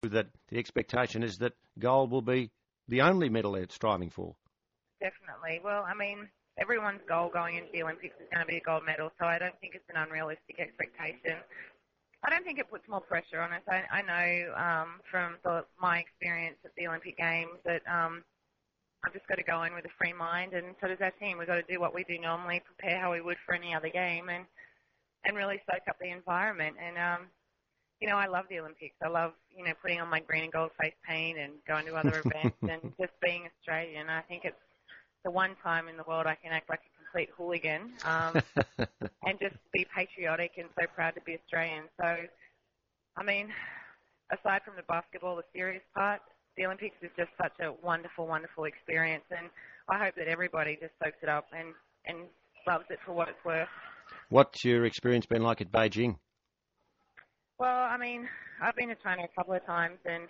that the expectation is that gold will be the only medal they're striving for. Definitely. Well, I mean, everyone's goal going into the Olympics is going to be a gold medal, so I don't think it's an unrealistic expectation. I don't think it puts more pressure on us. I know from my experience at the Olympic Games that I've just got to go in with a free mind, and so does our team. We've got to do what we do normally, prepare how we would for any other game, and really soak up the environment. And, I love the Olympics. I love, putting on my green and gold face paint and going to other events and just being Australian. I think it's the one time in the world I can act like a complete hooligan and just be patriotic and so proud to be Australian. So, I mean, aside from the basketball, the serious part, the Olympics is just such a wonderful, wonderful experience, and I hope that everybody just soaks it up and loves it for what it's worth. What's your experience been like at Beijing? Well, I mean, I've been to China a couple of times, and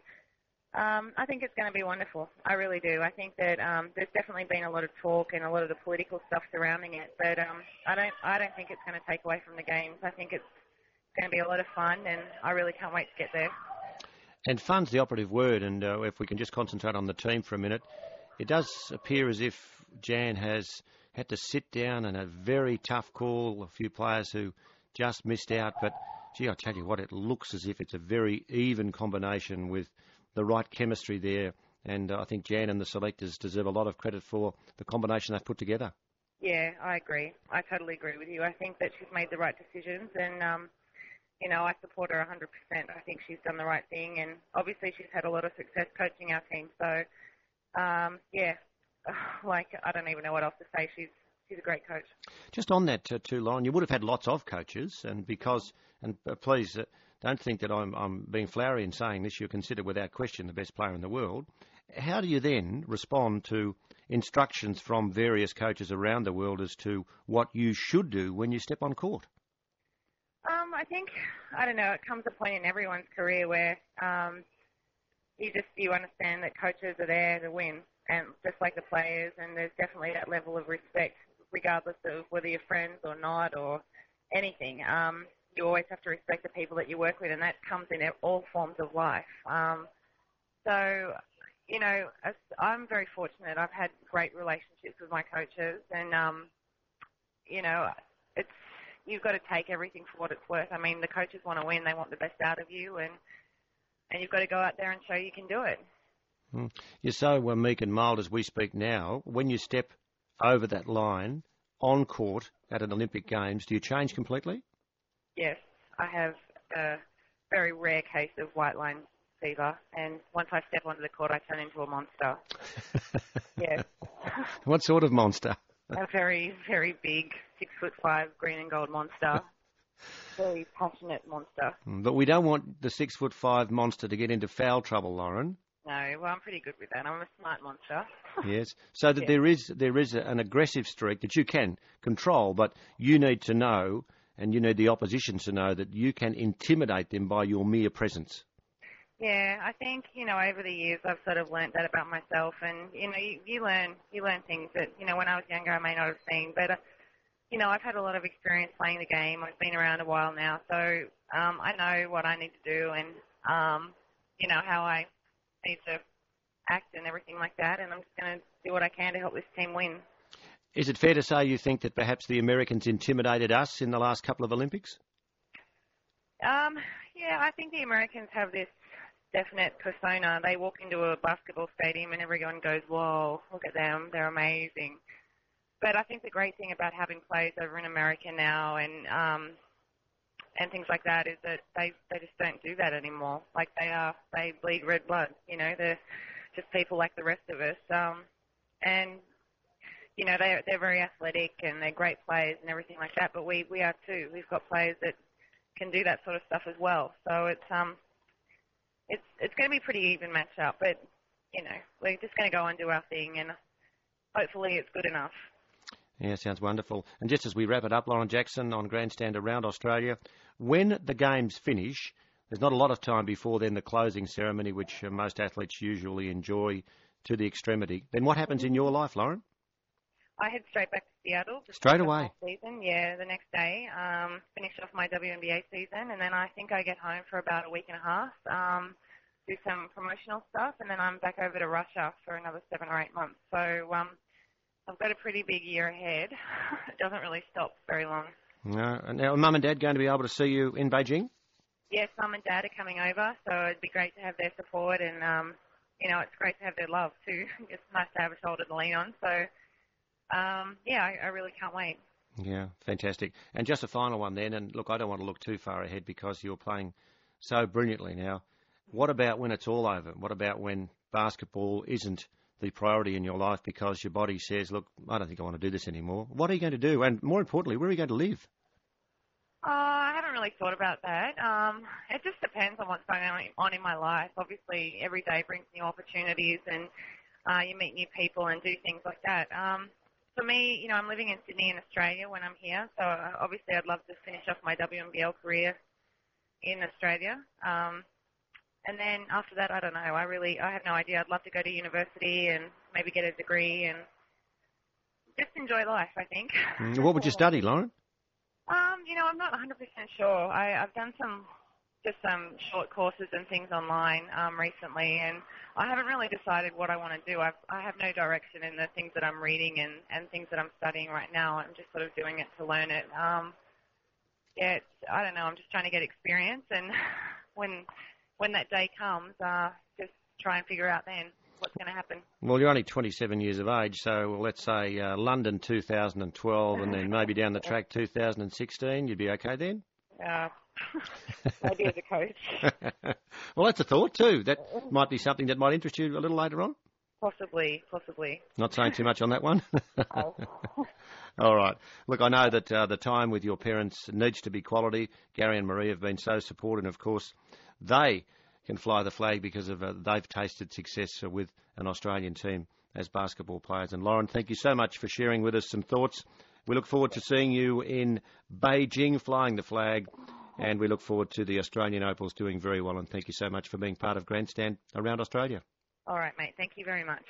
I think it's going to be wonderful. I really do. I think that there's definitely been a lot of talk and a lot of the political stuff surrounding it, but I don't think it's going to take away from the games. I think it's going to be a lot of fun, and I really can't wait to get there. And fun's the operative word, and if we can just concentrate on the team for a minute, it does appear as if Jan has had to sit down and a very tough call, a few players who just missed out, but gee, I tell you what, it looks as if it's a very even combination with the right chemistry there, and I think Jan and the selectors deserve a lot of credit for the combination they've put together. Yeah, I agree. I totally agree with you. I think that she's made the right decisions, and I support her 100%. I think she's done the right thing, and obviously she's had a lot of success coaching our team. So, I don't even know what else to say. She's a great coach. Just on that too, Lauren, you would have had lots of coaches, and please don't think that I'm being flowery in saying this. You're considered without question the best player in the world. How do you then respond to instructions from various coaches around the world as to what you should do when you step on court? I don't know, it comes a point in everyone's career where you understand that coaches are there to win, and just like the players, and there's definitely that level of respect, regardless of whether you're friends or not or anything. You always have to respect the people that you work with, and that comes in all forms of life. I'm very fortunate. I've had great relationships with my coaches, and, you've got to take everything for what it's worth. I mean, the coaches want to win. They want the best out of you, and you've got to go out there and show you can do it. You're so meek and mild as we speak now. When you step over that line on court at an Olympic Games, do you change completely? Yes, I have a very rare case of white line fever, and once I step onto the court, I turn into a monster. Yes. What sort of monster? A very, very big 6'5" green and gold monster. Very passionate monster. But we don't want the 6'5" monster to get into foul trouble, Lauren. No, well, I'm pretty good with that. I'm a smart monster. Yes. So that there is an aggressive streak that you can control, but you need to know, and you need the opposition to know, that you can intimidate them by your mere presence. Yeah, I think, over the years I've sort of learnt that about myself, and, you learn things that, when I was younger I may not have seen, but, I've had a lot of experience playing the game. I've been around a while now, so I know what I need to do and, how I need to act and everything like that, and I'm just going to do what I can to help this team win. Is it fair to say you think that perhaps the Americans intimidated us in the last couple of Olympics? Yeah, I think the Americans have this definite persona. They walk into a basketball stadium and everyone goes, whoa, look at them, they're amazing. But I think the great thing about having players over in America now and things like that is that they just don't do that anymore. Like they bleed red blood, they're just people like the rest of us. And, they're very athletic and they're great players and everything like that, but we are too. We've got players that can do that sort of stuff as well. So it's going to be a pretty even match-up, but, we're just going to go and do our thing, and hopefully it's good enough. Yeah, sounds wonderful. And just as we wrap it up, Lauren Jackson on Grandstand Around Australia, when the games finish, there's not a lot of time before then the closing ceremony, which most athletes usually enjoy to the extremity. Then what happens in your life, Lauren? I head straight back to Seattle. Straight away? Season, yeah, the next day. Finish off my WNBA season, and then I think I get home for about a week and a half. do some promotional stuff, and then I'm back over to Russia for another 7 or 8 months. So I've got a pretty big year ahead. It doesn't really stop very long. No. Now, are Mum and Dad going to be able to see you in Beijing? Yes, Mum and Dad are coming over, so it'd be great to have their support, and it's great to have their love too. It's nice to have a shoulder to lean on. So I really can't wait. Yeah, fantastic. And just a final one then, and look, I don't want to look too far ahead because you're playing so brilliantly now. What about when it's all over? What about when basketball isn't the priority in your life because your body says, look, I don't think I want to do this anymore? What are you going to do? And more importantly, where are you going to live? I haven't really thought about that. It just depends on what's going on in my life. Obviously, every day brings new opportunities, and you meet new people and do things like that. For me, I'm living in Sydney in Australia when I'm here, so obviously I'd love to finish off my WNBL career in Australia. And then after that, I don't know. I have no idea. I'd love to go to university and maybe get a degree and just enjoy life, I think. What would you study, Lauren? I'm not 100% sure. I've done some short courses and things online recently, and I haven't really decided what I want to do. I have no direction in the things that I'm reading and things that I'm studying right now. I'm just sort of doing it to learn it. I don't know. I'm just trying to get experience, and when that day comes, just try and figure out then what's going to happen. Well, you're only 27 years of age, so let's say London 2012 and then maybe down the track 2016. You'd be okay then? Maybe as a coach. Well, that's a thought too. That might be something that might interest you a little later on. Possibly. Not saying too much on that one? Oh. All right. Look, I know that the time with your parents needs to be quality. Gary and Marie have been so supportive, and of course, they can fly the flag because of they've tasted success with an Australian team as basketball players. And Lauren, thank you so much for sharing with us some thoughts. We look forward to seeing you in Beijing flying the flag, and we look forward to the Australian Opals doing very well. And thank you so much for being part of Grandstand Around Australia. All right, mate. Thank you very much.